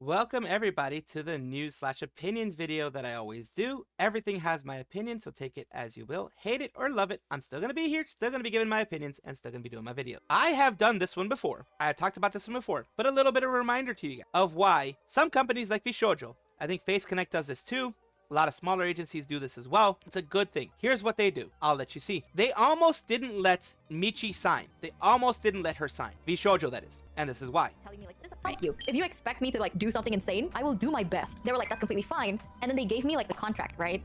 Welcome everybody to the news/opinions video that I always do. Everything has my opinion, so take it as you will. Hate it or love it, I'm still gonna be here, still gonna be giving my opinions, and still gonna be doing my video. I have done this one before. I have talked about this one before, but a little bit of a reminder to you guys of why some companies like VShojo, I think Face Connect does this too. A lot of smaller agencies do this as well. It's a good thing. Here's what they do. I'll let you see. They almost didn't let Michi sign. They almost didn't let her sign. VShojo, that is. And this is why. Telling me like, this thank you. If you expect me to like do something insane, I will do my best. They were like, that's completely fine. And then they gave me like the contract, right?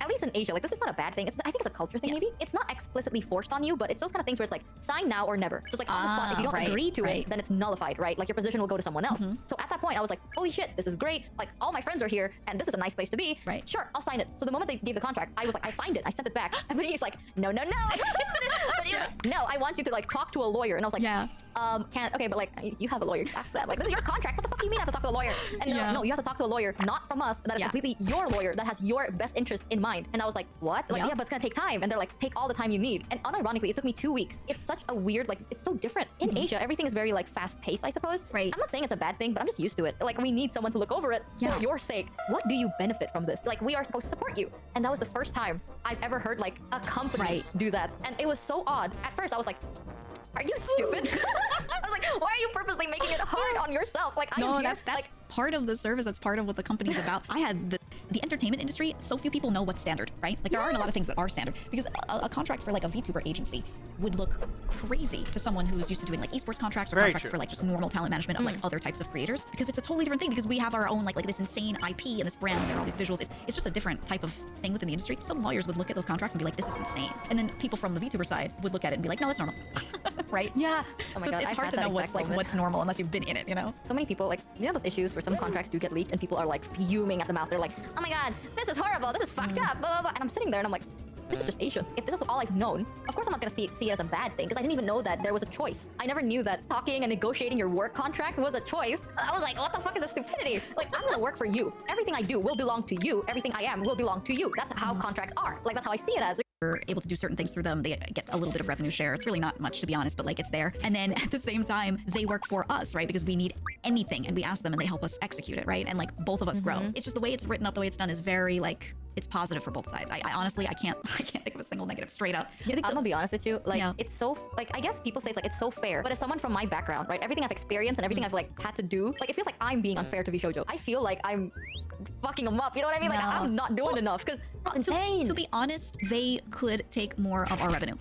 At least in Asia, like this is not a bad thing. I think it's a culture thing maybe. It's not explicitly forced on you, but it's those kind of things where it's like, sign now or never. Just like on the spot, if you don't agree to it, then it's nullified, right? Like your position will go to someone else. So at that point, I was like, holy shit, this is great. Like all my friends are here and this is a nice place to be. Right. Sure, I'll sign it. So the moment they gave the contract, I was like, I signed it. I sent it back. And he's like, no, no, no. But no, I want you to like talk to a lawyer. And I was like, can't, okay, but like, you have a lawyer. Ask that. Like, this is your contract. What the fuck do you mean I have to talk to a lawyer? And they're like, no, you have to talk to a lawyer, not from us. That is completely your lawyer that has your best interest in mind. And I was like, what? Like, yeah, but it's gonna take time. And they're like, take all the time you need. And unironically, it took me 2 weeks. It's such a weird, like, it's so different. In Asia, everything is very like fast paced, I suppose. Right. I'm not saying it's a bad thing, but I'm just used to it. Like, we need someone to look over it for your sake. What do you benefit from this? Like, we are supposed to support you. And that was the first time I've ever heard like a company do that. And it was so odd. At first, I was like, are you stupid? I was like, why are you purposely making it hard on yourself? Like, no, that's like, part of the service. That's part of what the company's about. I had the entertainment industry. So few people know what's standard, right? Like there aren't a lot of things that are standard because a contract for like a VTuber agency would look crazy to someone who's used to doing like esports contracts or contracts for like just normal talent management of like other types of creators, because it's a totally different thing because we have our own like this insane IP and this brand and there are all these visuals. It's just a different type of thing within the industry. Some lawyers would look at those contracts and be like, this is insane. And then people from the VTuber side would look at it and be like, no, that's normal. Right? Yeah. Oh my so God, it's hard to know what's normal unless you've been in it, you know? So many people, like, you know those issues where some contracts do get leaked and people are like fuming at the mouth. They're like, oh my God, this is horrible. This is fucked up. Blah, blah, blah. And I'm sitting there and I'm like, this is just Asia. If this is all I've known, of course I'm not gonna see it as a bad thing because I didn't even know that there was a choice. I never knew that talking and negotiating your work contract was a choice. I was like, what the fuck is this stupidity? Like, I'm gonna work for you. Everything I do will belong to you. Everything I am will belong to you. That's how contracts are. Like, that's how I see it as. We're able to do certain things through them. They get a little bit of revenue share. It's really not much, to be honest, but like it's there. And then at the same time, they work for us, right? Because we need anything and we ask them and they help us execute it, right? And like both of us grow. It's just the way it's written up, the way it's done is very like, it's positive for both sides. I honestly, I can't think of a single negative straight up. I'm gonna be honest with you. Like, it's so, like, I guess people say it's like, it's so fair. But as someone from my background, right? Everything I've experienced and everything I've like had to do, like, it feels like I'm being unfair to VShojo. I feel like I'm fucking them up. You know what I mean? Like, I'm not doing enough because it's insane. To be honest, they could take more of our revenue.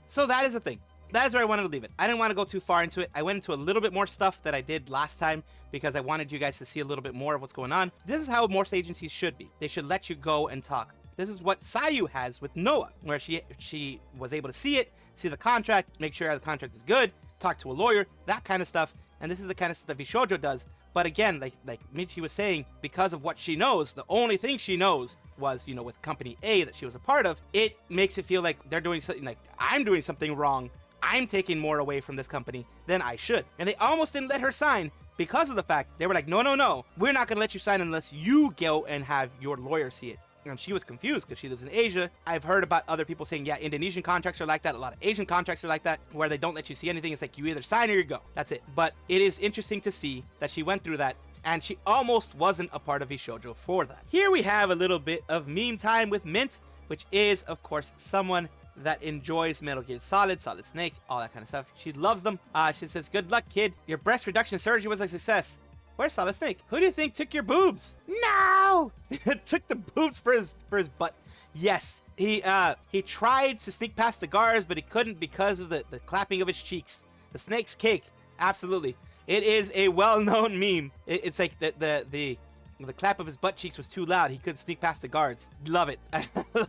So that is the thing. That is where I wanted to leave it. I didn't want to go too far into it. I went into a little bit more stuff that I did last time because I wanted you guys to see a little bit more of what's going on. This is how most agencies should be. They should let you go and talk. This is what Sayu has with Noah, where she was able to see it, see the contract, make sure the contract is good, talk to a lawyer, that kind of stuff. And this is the kind of stuff that VShojo does. But again, like Michi was saying, because of what she knows, the only thing she knows was, you know, with company A that she was a part of, it makes it feel like they're doing something, like I'm doing something wrong. I'm taking more away from this company than I should. And they almost didn't let her sign because of the fact they were like, no, no, no, we're not going to let you sign unless you go and have your lawyer see it. And she was confused because she lives in Asia. I've heard about other people saying, yeah, Indonesian contracts are like that. A lot of Asian contracts are like that, where they don't let you see anything. It's like you either sign or you go. That's it. But it is interesting to see that she went through that and she almost wasn't a part of VShojo for that. Here we have a little bit of meme time with Mint, which is, of course, someone that enjoys Metal Gear Solid, Solid Snake, all that kind of stuff. She loves them. She says, good luck, kid. Your breast reduction surgery was a success. Where's Solid Snake? Who do you think took your boobs? No! Took the boobs for his butt. Yes, he tried to sneak past the guards, but he couldn't because of the clapping of his cheeks. The snake's cake. Absolutely. It is a well-known meme. It's like the clap of his butt cheeks was too loud. He couldn't sneak past the guards. Love it. I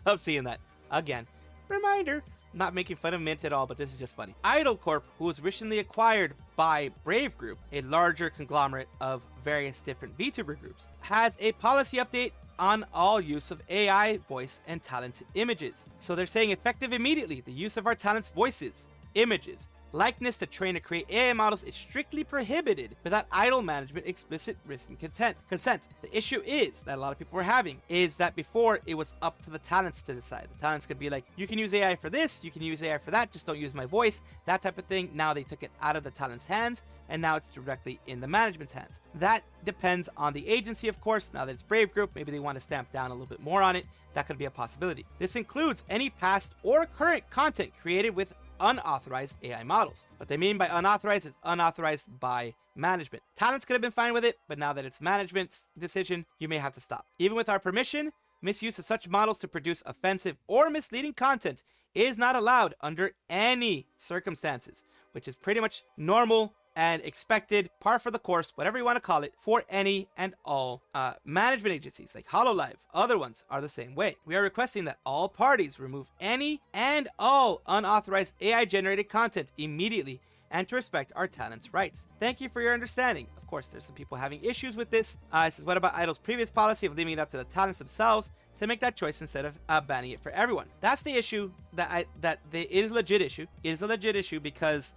love seeing that. Again, reminder, not making fun of Mint at all, but this is just funny. Idol Corp, who was recently acquired by Brave Group, a larger conglomerate of various different VTuber groups, has a policy update on all use of AI voice and talented images. So they're saying effective immediately, the use of our talents' voices images, likeness to train or create AI models is strictly prohibited without idle management, explicit written consent. The issue is that a lot of people were having is that before it was up to the talents to decide. The talents could be like, you can use AI for this, you can use AI for that, just don't use my voice, that type of thing. Now they took it out of the talents' hands, and now it's directly in the management's hands. That depends on the agency, of course. Now that it's Brave Group, maybe they want to stamp down a little bit more on it. That could be a possibility. This includes any past or current content created with unauthorized AI models. What they mean by unauthorized is unauthorized by management. Talents could have been fine with it, but now that it's management's decision, you may have to stop. Even with our permission, misuse of such models to produce offensive or misleading content is not allowed under any circumstances, which is pretty much normal and expected, par for the course, whatever you want to call it, for any and all management agencies like Hololive. Other ones are the same way. We are requesting that all parties remove any and all unauthorized AI-generated content immediately and to respect our talents' rights. Thank you for your understanding. Of course, there's some people having issues with this. It says, what about Idol's previous policy of leaving it up to the talents themselves to make that choice instead of banning it for everyone? That's the issue that it is a legit issue. It is a legit issue because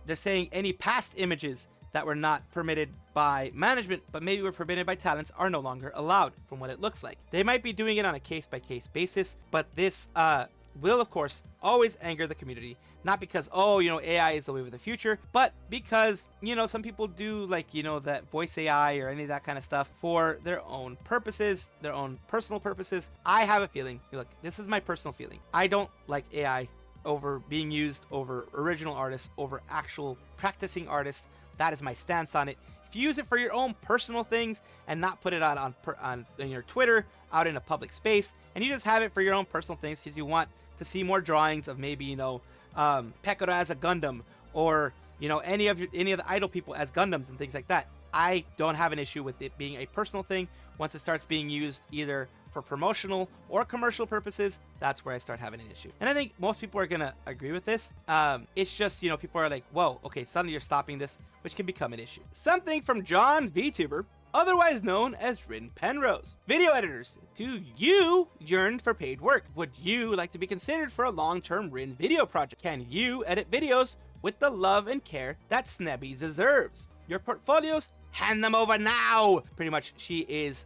they're saying any past images that were not permitted by management, but maybe were permitted by talents, are no longer allowed from what it looks like. They might be doing it on a case-by-case basis, but this will, of course, always anger the community. Not because, oh, AI is the wave of the future, but because, some people do like, that voice AI or any of that kind of stuff for their own purposes, their own personal purposes. I have a feeling, look, this is my personal feeling. I don't like AI over being used over original artists, over actual practicing artists. That is my stance on it. If you use it for your own personal things and not put it out on your Twitter, out in a public space, and you just have it for your own personal things because you want to see more drawings of maybe, Pekora as a Gundam, or, any of the idol people as Gundams and things like that, I don't have an issue with it being a personal thing. Once it starts being used either for promotional or commercial purposes, that's where I start having an issue. And I think most people are gonna agree with this. It's just, people are like, whoa, okay, suddenly you're stopping this, which can become an issue. Something from John VTuber, otherwise known as Rin Penrose. Video editors, do you yearn for paid work? Would you like to be considered for a long-term Rin video project? Can you edit videos with the love and care that Snebby deserves? Your portfolios, hand them over now! Pretty much, she is,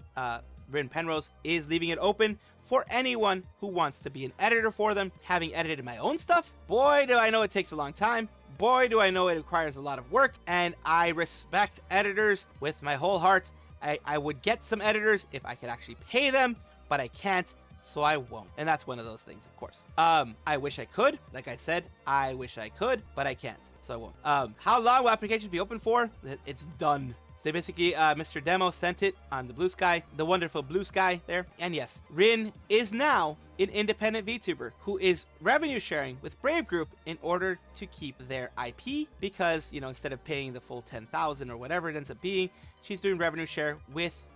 Rin Penrose is leaving it open for anyone who wants to be an editor for them. Having edited my own stuff, boy, do I know it takes a long time. Boy, do I know it requires a lot of work, and I respect editors with my whole heart. I would get some editors if I could actually pay them, but I can't, so I won't. And that's one of those things, of course. I wish I could. Like I said, I wish I could, but I can't, so I won't. How long will applications be open for? It's done. So basically, Mr. Demo sent it on the blue sky, the wonderful blue sky there. And yes, Rin is now an independent VTuber who is revenue sharing with Brave Group in order to keep their IP, because, instead of paying the full 10,000 or whatever it ends up being, she's doing revenue share with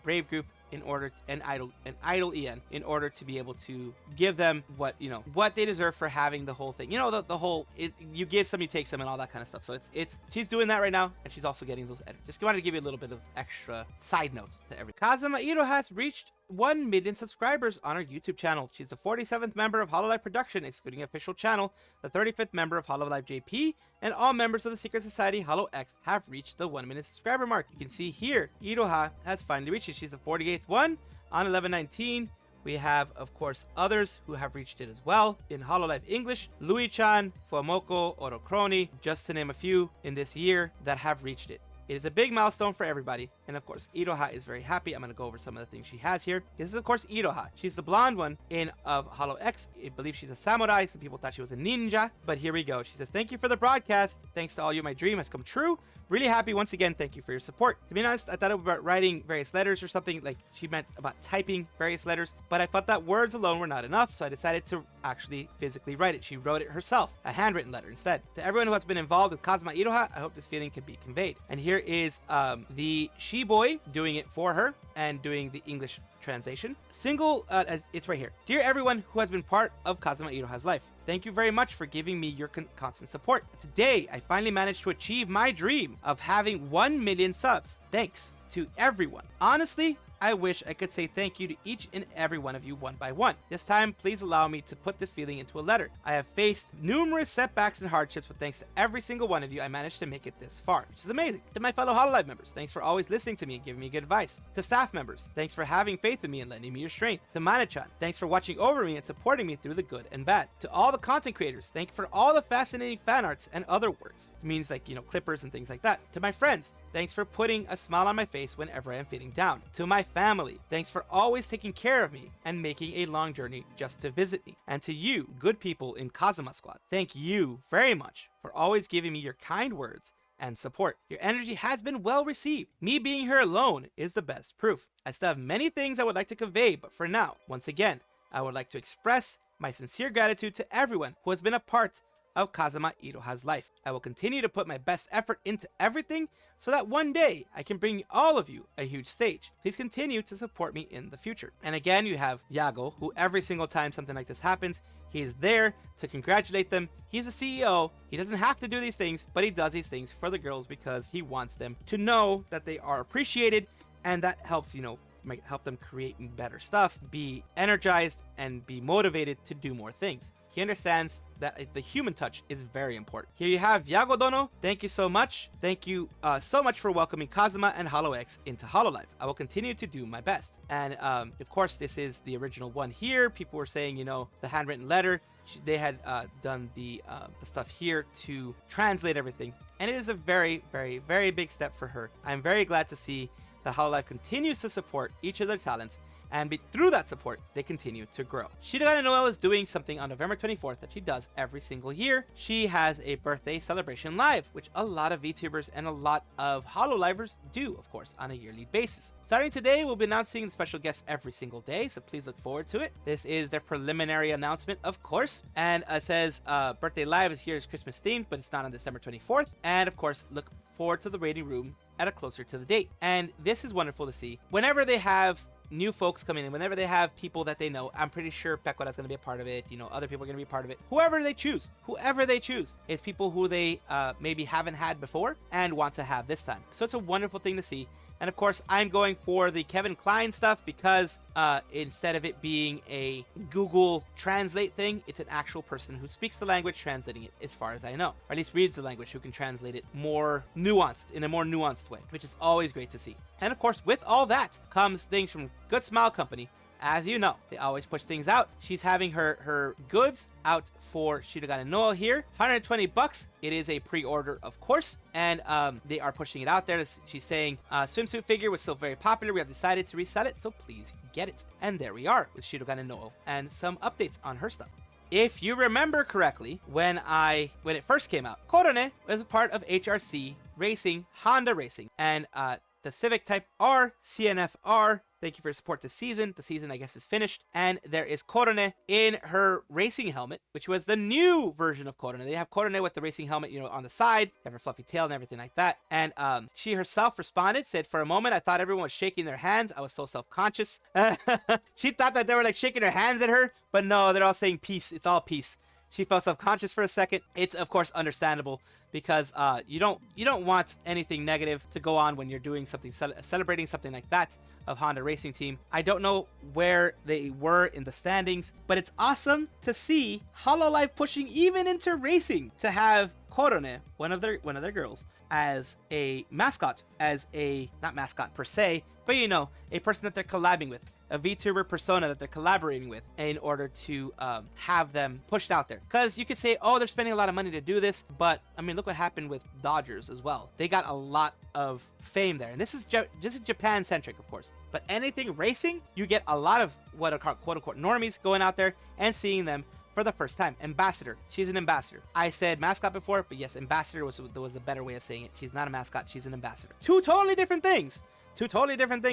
Brave Group in order and Idol EN in order to be able to give them what they deserve for having the whole thing. The whole you give some, you take some, and all that kind of stuff. So it's she's doing that right now, and she's also getting those edits. Just wanted to give you a little bit of extra side note to everything. Kazuma Ito has reached 1 million subscribers on her YouTube channel. She's the 47th member of Hololive Production, excluding official channel, the 35th member of Hololive JP, and all members of the secret society Holo X have reached the 1 million subscriber mark. You can see here, Iroha has finally reached it. She's the 48th one on 11/19. We have, of course, others who have reached it as well. In Hololive English, Louis-chan, Fuamoko, Orokroni, just to name a few in this year that have reached it. It is a big milestone for everybody, and of course, Iroha is very happy. I'm going to go over some of the things she has here. This is, of course, Iroha. She's the blonde one of Holo X. I believe she's a samurai. Some people thought she was a ninja, but here we go. She says, thank you for the broadcast. Thanks to all you, my dream has come true. Really happy once again. Thank you for your support. To be honest, I thought it was about writing various letters or something, like she meant about typing various letters, but I thought that words alone were not enough, so I decided to actually physically write it. She wrote it herself, a handwritten letter instead. To everyone who has been involved with Kazuma Iroha, I hope this feeling can be conveyed. And here is the she-boy doing it for her and doing the English translation. It's right here. Dear everyone who has been part of Kazuma Iroha's life, thank you very much for giving me your constant support. Today, I finally managed to achieve my dream of having 1 million subs. Thanks to everyone. Honestly, I wish I could say thank you to each and every one of you one by one. This time, please allow me to put this feeling into a letter. I have faced numerous setbacks and hardships, but thanks to every single one of you, I managed to make it this far, which is amazing. To my fellow Hololive members, thanks for always listening to me and giving me good advice. To staff members, thanks for having faith in me and lending me your strength. To Mana-chan, thanks for watching over me and supporting me through the good and bad. To all the content creators, thank you for all the fascinating fan arts and other works. It means like, clippers and things like that. To my friends, thanks for putting a smile on my face whenever I am feeling down. To my family, thanks for always taking care of me and making a long journey just to visit me. And to you, good people in Kazuma Squad, thank you very much for always giving me your kind words and support. Your energy has been well received. Me being here alone is the best proof. I still have many things I would like to convey, but for now, once again, I would like to express my sincere gratitude to everyone who has been a part of Kazuma Iroha's life. I will continue to put my best effort into everything so that one day I can bring all of you a huge stage. Please continue to support me in the future. And again, you have Yago, who every single time something like this happens, he is there to congratulate them. He's a CEO. He doesn't have to do these things, but he does these things for the girls because he wants them to know that they are appreciated, and that helps, might help them create better stuff, be energized, and be motivated to do more things. He understands that the human touch is very important. Here you have Yago Dono. Thank you so much. Thank you so much for welcoming Kazuma and Holo X into Hololive. I will continue to do my best. And of course, this is the original one here. People were saying, the handwritten letter. They had done the stuff here to translate everything. And it is a very, very, very big step for her. I'm very glad to see that Hololive continues to support each of their talents, and through that support, they continue to grow. Shirogane Noel is doing something on November 24th that she does every single year. She has a birthday celebration live, which a lot of VTubers and a lot of Hololivers do, of course, on a yearly basis. Starting today, we'll be announcing the special guests every single day, so please look forward to it. This is their preliminary announcement, of course, and it says birthday live is here is Christmas themed, but it's not on December 24th. And of course, look forward to the rating room at a closer to the date. And this is wonderful to see. Whenever they have new folks coming in, whenever they have people that they know, I'm pretty sure Pecora's going to be a part of it, other people are going to be a part of it. Whoever they choose, it's people who they maybe haven't had before and want to have this time. So it's a wonderful thing to see. And of course, I'm going for the Kevin Kline stuff because instead of it being a Google Translate thing, it's an actual person who speaks the language translating it, as far as I know. Or at least reads the language, who can translate it more nuanced, in a more nuanced way, which is always great to see. And of course, with all that comes things from Good Smile Company. As you know, they always push things out. She's having her goods out for Shirogane Noel here. $120. It is a pre-order, of course, and they are pushing it out there. She's saying swimsuit figure was still very popular. We have decided to resell it, so please get it. And there we are with Shirogane Noel and some updates on her stuff. If you remember correctly, when it first came out, Korone was a part of HRC Racing, Honda Racing, and the Civic Type R, CNFR. Thank you for your support this season. The season, I guess, is finished. And there is Korone in her racing helmet, which was the new version of Korone. They have Korone with the racing helmet, on the side. They have her fluffy tail and everything like that. And she herself responded, said, for a moment, I thought everyone was shaking their hands. I was so self-conscious. She thought that they were like shaking their hands at her. But no, they're all saying peace. It's all peace. She felt self-conscious for a second. It's, of course, understandable because you don't want anything negative to go on when you're doing something, celebrating something like that of Honda Racing Team. I don't know where they were in the standings, but it's awesome to see Hololive pushing even into racing to have Korone, one of their girls, as a mascot, not mascot per se, but a person that they're collabing with. A VTuber persona that they're collaborating with in order to have them pushed out there. Because you could say, oh, they're spending a lot of money to do this, but I mean, look what happened with Dodgers as well. They got a lot of fame there, and this is Japan centric, of course. But anything racing, you get a lot of what are called quote unquote normies going out there and seeing them for the first time. Ambassador. She's an ambassador. I said mascot before, but yes, ambassador was a better way of saying it. She's not a mascot. She's an ambassador. Two totally different things,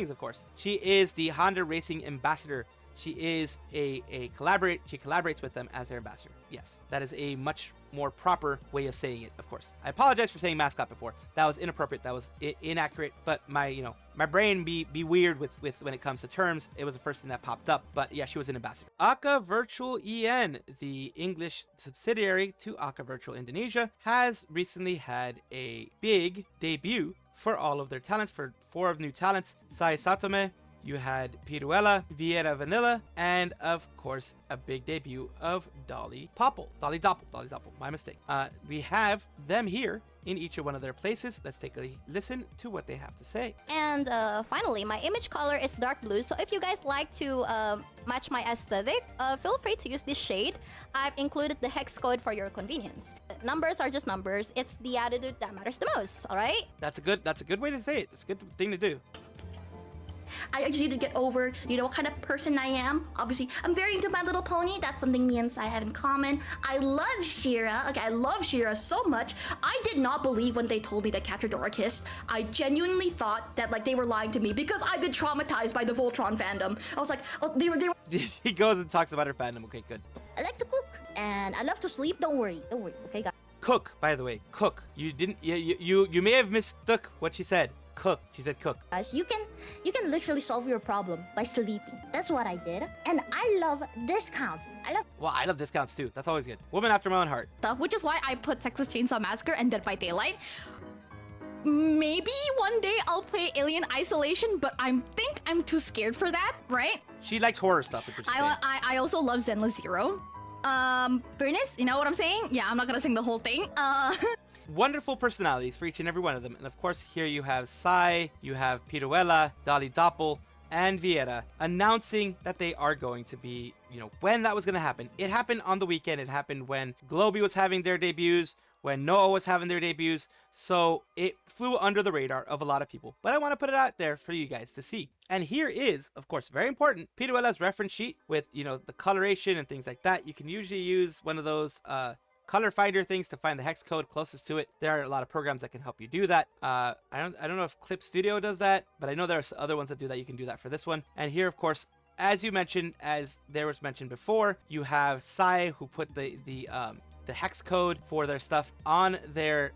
of course. She is the Honda Racing ambassador. She is she collaborates with them as their ambassador. Yes, that is a much more proper way of saying it, of course. I apologize for saying mascot before. That was inappropriate. That was inaccurate, but my brain be weird with when it comes to terms. It was the first thing that popped up, but yeah, she was an ambassador. Aka Virtual EN, the English subsidiary to Aka Virtual Indonesia, has recently had a big debut for all of their talents, for 4 of new talents: Sai Satome, you had Piruella, Vieira Vanilla, and of course, a big debut of Dolly Doppel, my mistake. We have them here in each one of their places. Let's take a listen to what they have to say. And finally, my image color is dark blue. So if you guys like to match my aesthetic, feel free to use this shade. I've included the hex code for your convenience. Numbers are just numbers. It's the attitude that matters the most, all right? That's a good way to say it. It's a good thing to do. I just need to get over, you know, what kind of person I am. Obviously, I'm very into My Little Pony. That's something me and Sai have in common. I love Shira. Okay, I love Shira so much. I did not believe when they told me that Catradora kissed. I genuinely thought that like they were lying to me because I've been traumatized by the Voltron fandom. I was like, oh, they were. He goes and talks about her fandom. Okay, good. I like to cook and I love to sleep. Don't worry. Okay, guys. Cook, by the way, cook. You didn't. You may have mistook what she said. Cook. She said cook. You can literally solve your problem by sleeping. That's what I did. And I love discounts. Well, I love discounts too. That's always good. Woman after my own heart. Stuff, which is why I put Texas Chainsaw Massacre and Dead by Daylight. Maybe one day I'll play Alien Isolation, but I think I'm too scared for that, right? She likes horror stuff, is what she's saying. I also love Zenless Zero. Bernice, you know what I'm saying? Yeah, I'm not gonna sing the whole thing. Wonderful personalities for each and every one of them. And of course, here you have Sai, you have Piruella, Dolly Doppel, and Vieira announcing that they are going to be, you know, when that was going to happen. It happened on the weekend. It happened when Globey was having their debuts, when Noah was having their debuts. So it flew under the radar of a lot of people. But I want to put it out there for you guys to see. And here is, of course, very important, Piruella's reference sheet with, you know, the coloration and things like that. You can usually use one of those color finder things to find the hex code closest to it. There are a lot of programs that can help you do that. I don't know if Clip Studio does that, but I know there are other ones that do that. You can do that for this one. And here, of course, as you mentioned, as there was mentioned before, you have Sai, who put the hex code for their stuff on their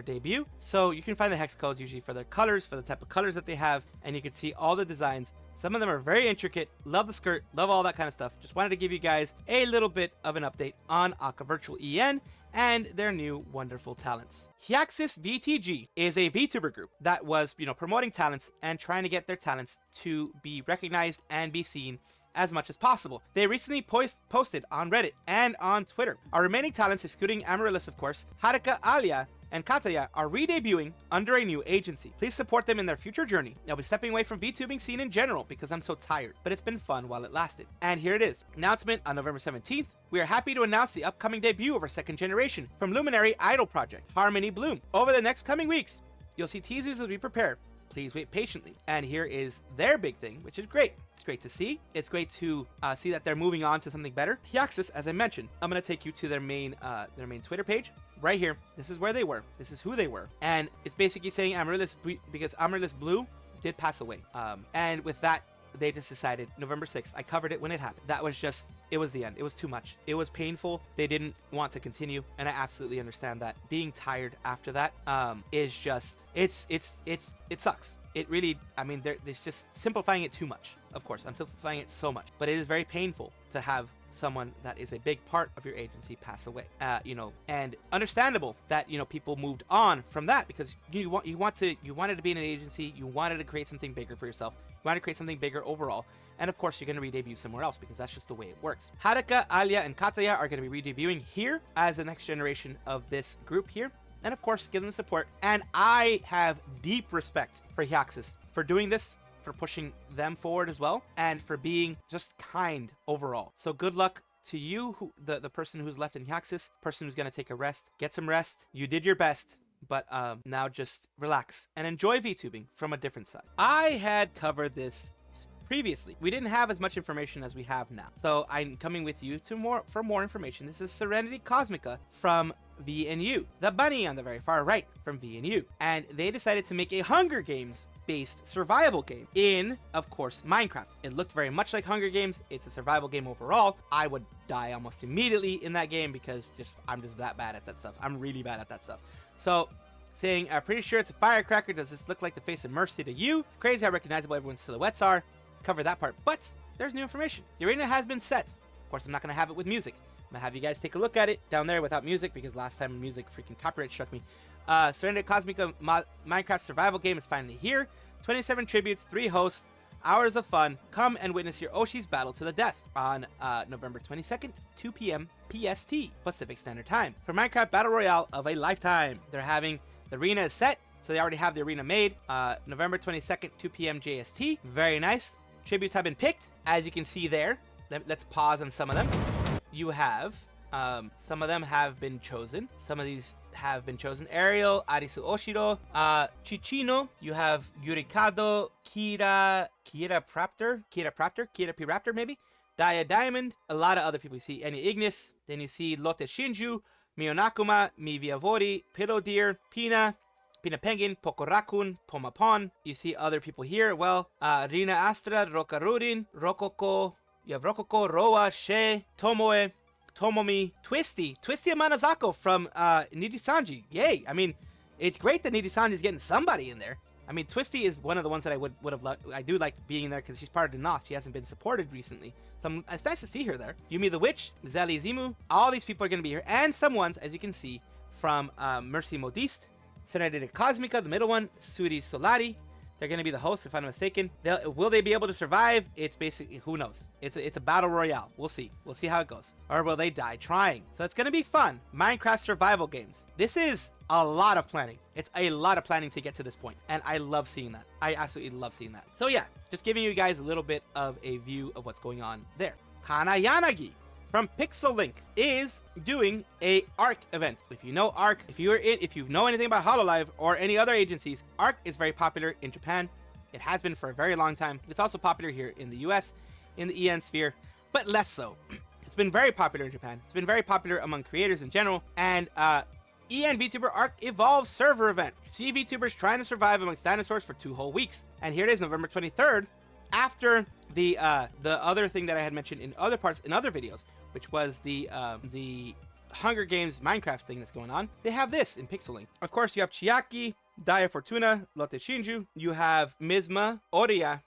debut. So you can find the hex codes usually for their colors, for the type of colors that they have, and you can see all the designs. Some of them are very intricate. Love the skirt, love all that kind of stuff. Just wanted to give you guys a little bit of an update on Akka Virtual EN and their new wonderful talents. Hyaxis VTG is a VTuber group that was, you know, promoting talents and trying to get their talents to be recognized and be seen as much as possible. They recently posted on Reddit and on Twitter. Our remaining talents, excluding Amaryllis, of course, Haruka, Alia, and Kataya, are re-debuting under a new agency. Please support them in their future journey. I'll be stepping away from VTubing scene in general because I'm so tired, but it's been fun while it lasted. And here it is. Announcement on November 17th. We are happy to announce the upcoming debut of our second generation from Luminary Idol Project, Harmony Bloom. Over the next coming weeks, you'll see teasers as we prepare. Please wait patiently. And here is their big thing, which is great. It's great to see. It's great to see that they're moving on to something better. Hyaxis, as I mentioned, I'm going to take you to their main Twitter page. Right here, this is where they were. This is who they were. And it's basically saying Amaryllis, because Amaryllis Blue did pass away. And with that, they just decided November 6th. I covered it when it happened. That was just, it was the end. It was too much. It was painful. They didn't want to continue. And I absolutely understand that. Being tired after that is just, it sucks. It really, I mean, it's just simplifying it too much. Of course, I'm simplifying it so much. But it is very painful to have someone that is a big part of your agency pass away, you know, and understandable that, you know, people moved on from that because you wanted to be in an agency, you wanted to create something bigger for yourself, you wanted to create something bigger overall, and of course you're going to re-debut somewhere else because that's just the way it works. Haruka, Alia, and Kataya are going to be re-debuting here as the next generation of this group here. And of course, give them support. And I have deep respect for Hyaxis for doing this, for pushing them forward as well, and for being just kind overall. So good luck to you, the person who's left in Hyaxis, person who's going to take a rest. Get some rest. You did your best, but now just relax and enjoy VTubing from a different side. I had covered this previously. We didn't have as much information as we have now. So I'm coming with you for more information. This is Serenity Cosmica from V&U, the bunny on the very far right from V&U. And they decided to make a Hunger Games based survival game in, of course, Minecraft. It looked very much like Hunger Games. It's a survival game overall. I would die almost immediately in that game because I'm just that bad at that stuff. I'm really bad at that stuff. So saying, I'm pretty sure it's a firecracker. Does this look like the face of mercy to you? It's crazy how recognizable everyone's silhouettes are. Cover that part, but there's new information. The arena has been set. Of course, I'm not going to have it with music. I'm going to have you guys take a look at it down there without music because last time music freaking copyright struck me. Serenity Cosmica Minecraft survival game is finally here. 27 tributes, 3 hosts, hours of fun. Come and witness your Oshi's battle to the death on November 22nd, 2 p.m. PST, Pacific Standard Time, for Minecraft Battle Royale of a lifetime. They're having the arena is set, so they already have the arena made. November 22nd, 2 p.m. JST. Very nice. Tributes have been picked, as you can see there. Let's pause on some of them. You have some of them have been chosen. Some of these have been chosen. Ariel, Arisu Oshiro, Chichino. You have Yurikado, Kira P. Raptor maybe. Daya Diamond. A lot of other people you see. Enya Ignis. Then you see Lotte Shinju, Miyonakuma, Miviavori, Pillow Deer, Pina Penguin, Pokorakun, Pomapon. You see other people here. Well, Rina Astra, Rokarurin, Rokoko. You have Rokoko, Roa, She, Tomoe, Tomomi, Twisty Amanazako from Nijisanji. Yay! I mean, it's great that Nijisanji is getting somebody in there. I mean, Twisty is one of the ones that I would have loved. I do like being there because she's part of the Noth. She hasn't been supported recently. So it's nice to see her there. Yumi the Witch, Zeli Zimu. All these people are going to be here. And some ones, as you can see, from Mercy Modiste, Serenity Cosmica, the middle one, Suri Solari. They're going to be the hosts, if I'm not mistaken. Will they be able to survive? It's basically, who knows? It's a battle royale. We'll see. We'll see how it goes. Or will they die trying? So it's going to be fun. Minecraft survival games. This is a lot of planning. It's a lot of planning to get to this point. And I love seeing that. I absolutely love seeing that. So yeah, just giving you guys a little bit of a view of what's going on there. Kanna Yanagi from Pixel Link is doing a Ark event. If you know Ark, if you know anything about Hololive or any other agencies, Ark is very popular in Japan. It has been for a very long time. It's also popular here in the US, in the EN sphere, but less so. It's been very popular in Japan. It's been very popular among creators in general. And EN Vtuber Ark Evolve server event. See VTubers trying to survive amongst dinosaurs for 2 whole weeks. And here it is, November 23rd, after the other thing that I had mentioned in other parts, in other videos, which was the Hunger Games Minecraft thing that's going on. They have this in Pixeling. Of course, you have Chiaki, Daya Fortuna, Lotte Shinju. You have Mizma, Oria,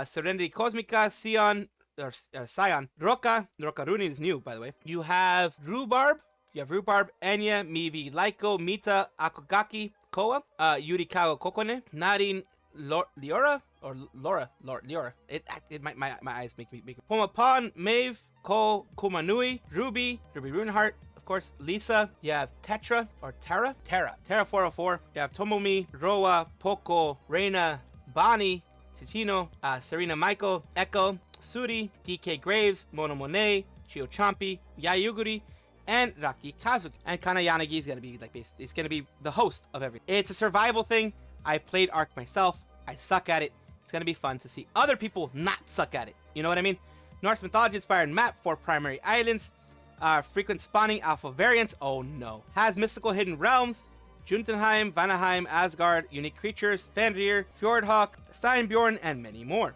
Serenity Cosmica, Sion, Rokaruni is new, by the way. You have Rhubarb, Enya, Mivi, Laiko, Mita, Akogaki, Koa, Yurikawa Kokone, Narin, Liora. My eyes make me. Pomapon, Maeve, Ko, Kumanui, Ruby Runehart, of course, Lisa. You have Tetra 404. You have Tomomi, Roa, Poco, Reina, Bonnie, Tsuchino, Serena Michael, Echo, Suri, DK Graves, Mono Monet, Chio Champi, Yayuguri, and Raki Kazuki. And Kanna Yanagi is gonna be it's gonna be the host of everything. It's a survival thing. I've played Ark myself. I suck at it. It's gonna be fun to see other people not suck at it. You know what I mean? Norse mythology inspired map, 4 primary islands, frequent spawning alpha variants. Oh no. Has mystical hidden realms, Jotunheim, Vanaheim, Asgard, unique creatures, Fenrir, Fjordhawk, Steinbjorn, and many more.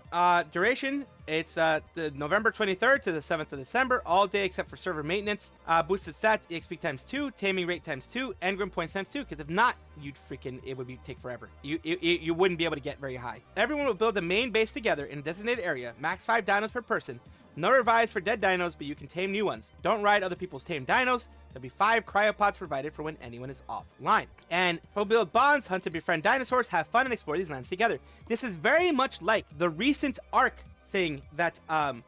Duration, it's the November 23rd to the 7th of December, all day except for server maintenance. Boosted stats, EXP times 2, taming rate times 2, engram points times 2, because if not, it would take forever. You wouldn't be able to get very high. Everyone will build a main base together in a designated area, max 5 dinos per person. No revives for dead dinos, but you can tame new ones. Don't ride other people's tamed dinos. There'll be 5 cryopods provided for when anyone is offline. And we'll build bonds, hunt and befriend dinosaurs, have fun, and explore these lands together. This is very much like the recent Ark thing that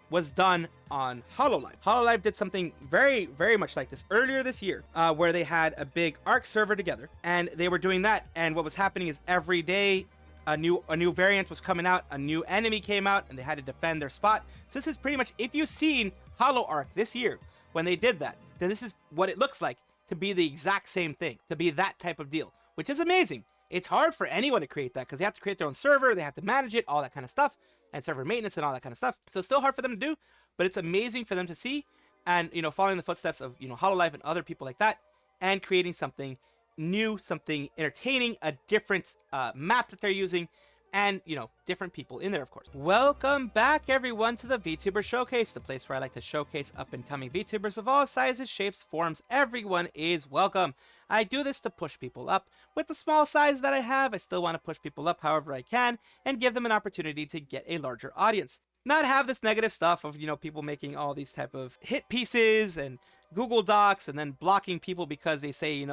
was done on Hololive. Hololive did something very, very much like this earlier this year, where they had a big Ark server together, and they were doing that. And what was happening is every day, a new variant was coming out, a new enemy came out, and they had to defend their spot. So this is pretty much, if you've seen Holo Ark this year, when they did that, then this is what it looks like to be the exact same thing, to be that type of deal, which is amazing. It's hard for anyone to create that because they have to create their own server, they have to manage it, all that kind of stuff, and server maintenance and all that kind of stuff. So it's still hard for them to do, but it's amazing for them to see, and following the footsteps of Hololive and other people like that, and creating something new, something entertaining, a different map that they're using, and different people in there, of course. Welcome back, everyone, to the VTuber Showcase, the place where I like to showcase up-and-coming VTubers of all sizes, shapes, forms. Everyone is welcome. I do this to push people up. With the small size that I have, I still want to push people up however I can and give them an opportunity to get a larger audience. Not have this negative stuff of, people making all these type of hit pieces and Google Docs and then blocking people because they say,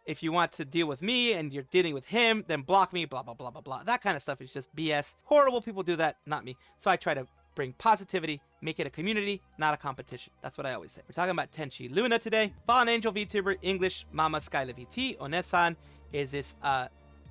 If you want to deal with me and you're dealing with him, then block me, blah, blah, blah, blah, blah. That kind of stuff is just BS. Horrible people do that, not me. So I try to bring positivity, make it a community, not a competition. That's what I always say. We're talking about Tenshi Luna today. Fallen Angel VTuber, English, Mama Skyla VT. Onesan is this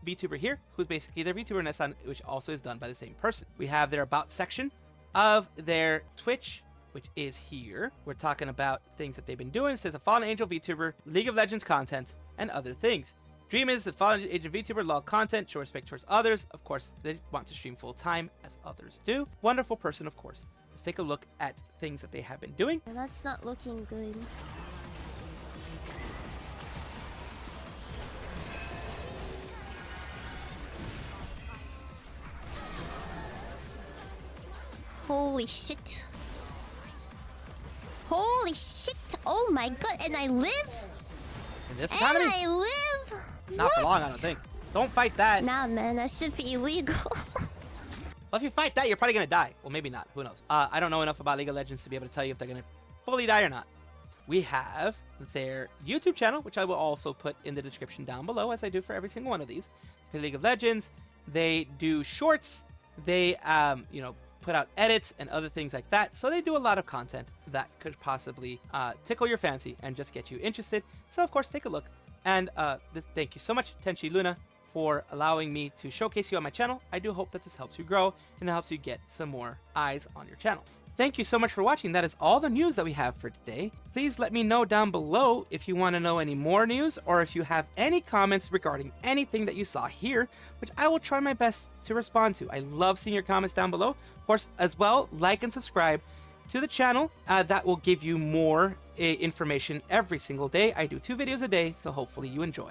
VTuber here, who's basically their VTuber Onesan, which also is done by the same person. We have their About section of their Twitch, which is here. We're talking about things that they've been doing. It says a Fallen Angel VTuber, League of Legends content, and other things. Dream is the Fallen Angel VTuber, log content, show respect towards others. Of course, they want to stream full time, as others do. Wonderful person, of course. Let's take a look at things that they have been doing. That's not looking good. Holy shit. Holy shit! Oh my god, and I live? In this economy? And I live? Not for long, I don't think. Don't fight that. Nah, man, that should be illegal. Well, if you fight that, you're probably gonna die. Well, maybe not. Who knows? I don't know enough about League of Legends to be able to tell you if they're gonna fully die or not. We have their YouTube channel, which I will also put in the description down below, as I do for every single one of these. They play League of Legends. They do shorts. They, you know, put out edits and other things like that. So they do a lot of content that could possibly tickle your fancy and just get you interested. So of course, take a look. And thank you so much, Tenshi Luna, for allowing me to showcase you on my channel. I do hope that this helps you grow and it helps you get some more eyes on your channel. Thank you so much for watching. That is all the news that we have for today. Please let me know down below if you want to know any more news or if you have any comments regarding anything that you saw here, which I will try my best to respond to. I love seeing your comments down below. Of course, as well, like and subscribe to the channel. That will give you more information every single day. I do 2 videos a day, so hopefully you enjoy.